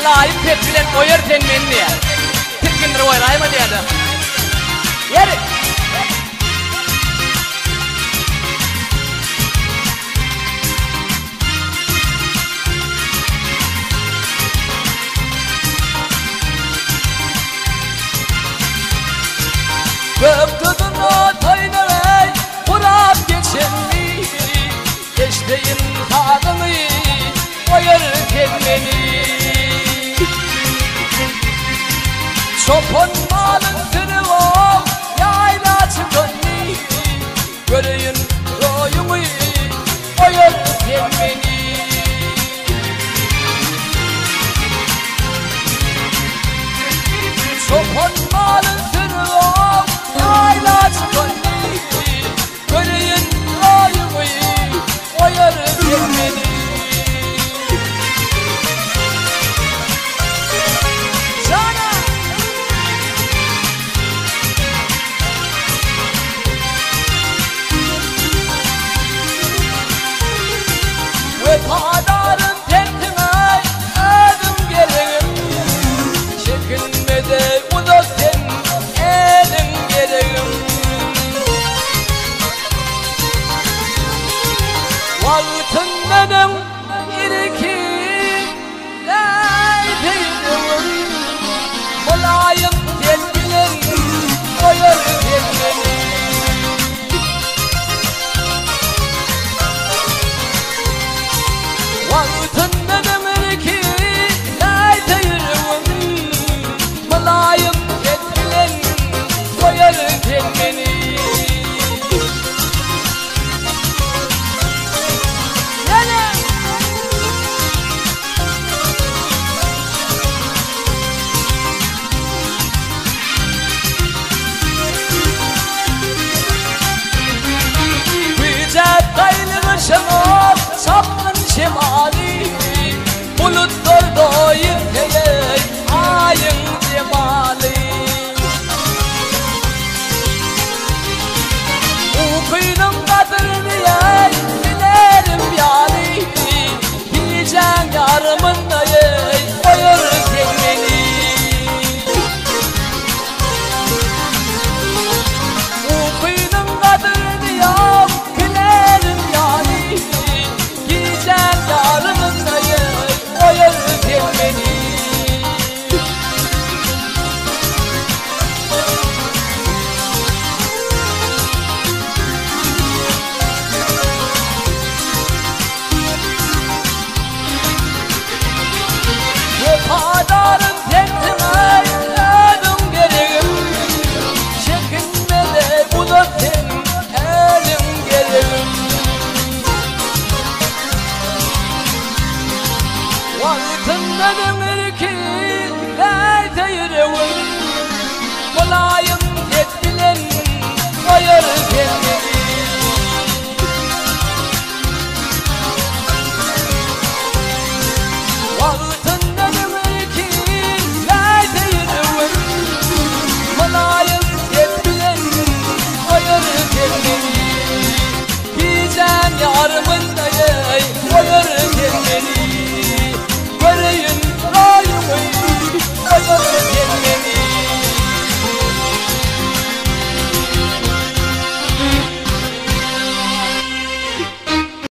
Malay tepkilen koyarken menni ya. Tepkindir oyrayma dedi. Yeri. Gökdudunu toynavey Kurab geçenli Geçtiğin tadını Koyarken beni Çopan malın tırı o Yayla çıkınlı Göreyim royumu Koyarken beni Çopan malın tırı o Yayla çıkınlı Göreyim royumu Koyarken beni Vefadarın tentime ödüm geleğim Çekinmede uzatın elin geleğim Valtın benim irikim Leydeydim Mulayım tepkilen Koyar tepkini Vaktin ne demir ki Leydeydim Mulayım tepkilen Koyar tepkini Şenol sapın şemali Bulutlar doyup geley ayın cemali Ukuyunun kadrini yey bilerim yani Diyeceğim yarımın da yey koyarken beni Ukuyunun kadrini yey bilerim yani Gideceğim yarının dayı Koyarken beni Vefadarın tentime ödüm geleğim Çekinme de bu da ten